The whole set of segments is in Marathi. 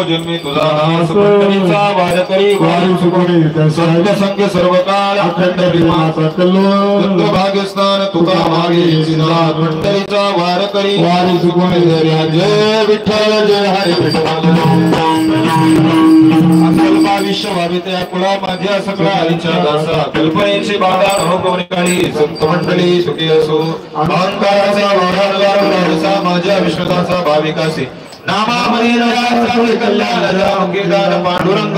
जन्मी तुझा सुपंडरीचा वारकरी संत संग सर्वकाळ अखंड प्रेमाचा कल्लोळ भाग्यस्थान तुका मागे पंढरीचा वारकरी वारी सुगुण जय विठ्ठल जय हरी अकल्पा विश्वभावित्या कुळा माझ्या सगळा हरीच्या दासा कल्पनेची बाधा अनुभवणी काळी संत मंडळी सुखी असो अहंकाराचा वाढाचा माझ्या विश्वासाचा भाविकासी नामामध्ये कल्याण पांडुरंग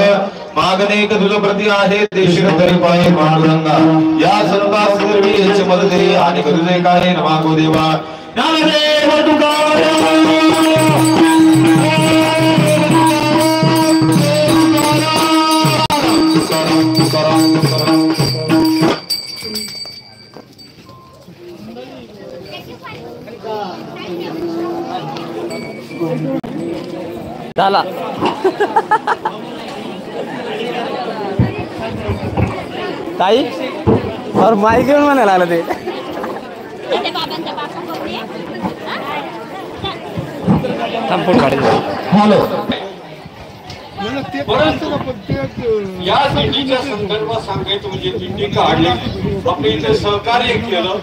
मागणे तुझ प्रति आहे देश तरी पाय पांडुरंगा या संता सर्वी मदते आणि करुणे काय नमागो देवा नामदेव तुकाराम झाला ताई और माईक घेऊन म्हणायला आलं ते हॅलो या दिंडीच्या संदर्भात सांगायचं म्हणजे दिंडी काढली आपल्या इथे सहकार्य केलं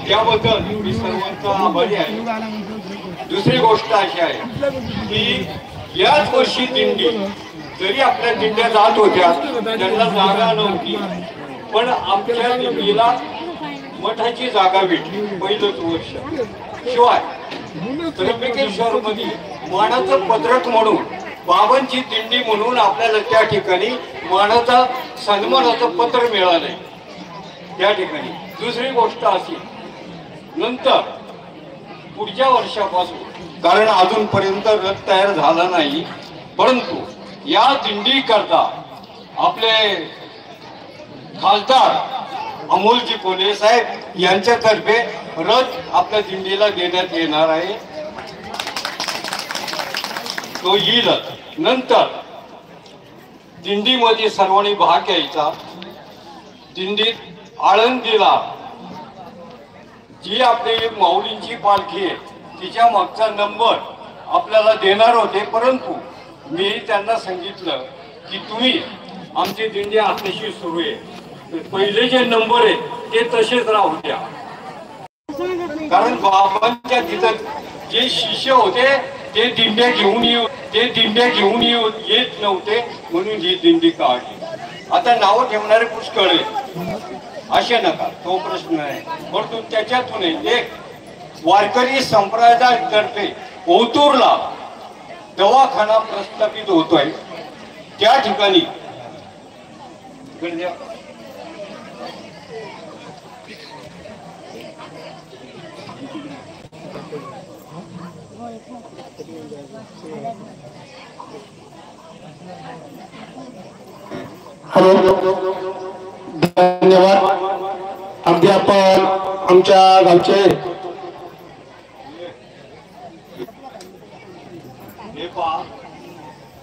त्याबद्दल मी सर्वांचा आभारी आहे। दुसरी गोष्ट अशी आहे की याच वर्षी दिंडी जरी आपल्या दिंड्या जात होत्या त्यांना जागा नव्हती पण आमच्या दिंडीला मठाची जागा भेटली पहिलंच वर्ष। शिवाय त्र्यंबकेश्वर मध्ये मानाचं पत्रक म्हणून बाबांची दिंडी म्हणून आपल्याला त्या ठिकाणी मानाचा सन्मानाचं पत्र मिळालंय त्या ठिकाणी। दुसरी गोष्ट अशी नंतर पुढच्या वर्षापासून कारण अजूनपर्यंत रथ तयार झाला नाही परंतु या दिंडी करता आपले खासदार अमोलजी कोल्हे साहेब यांच्यातर्फे रथ आपल्या दिंडीला देण्यात येणार आहे तो येईलच। नंतर दिंडीमध्ये सर्वांनी भाग घ्यायचा। दिंडीत आळंदीला जी आपली माऊलींची पालखी आहे तिच्या मागचा नंबर आपल्याला देणार होते परंतु मी त्यांना सांगितलं की तुम्ही आमची दिंडी आताशी सुरू आहे पहिले जे नंबर आहेत ते तसेच राहू द्या कारण बाबांच्या तिथं जे शिष्य होते ते दिंड्या घेऊन येत नव्हते म्हणून ही दिंडी काढली। आता नाव ठेवणारे पुष्कळ असे नका तो प्रश्न आहे परंतु त्याच्यातून एक वारकरी संप्रदायातर्फे ओतूरला दवाखाना प्रस्थापित होतोय त्या ठिकाणी धन्यवाद। अगदी आपण आमच्या गावचे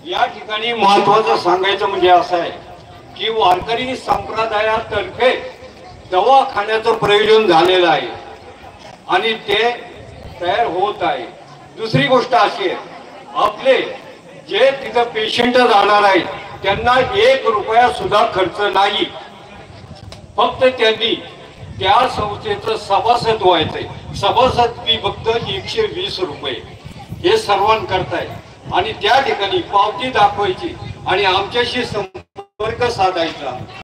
या ठिकाणी महत्वाचं सांगायचं म्हणजे असं आहे की वारकरी संप्रदायातर्फे दवाखान्याचं प्रयोजन झालेलं आहे आणि ते तयार होत आहे। दुसरी गोष्ट अशी आहे आपले जे तिथं पेशंट जाणार आहेत त्यांना 1 रुपया सुद्धा खर्च नाही फक्त त्यांनी त्या संस्थेचं सभासद व्हायचंय। सभासद फी फक्त 120 रुपये हे सर्वांकरताय आणि त्या ठिकाणी पावती दाखवायची आणि आमच्याशी संपर्क साधायचा।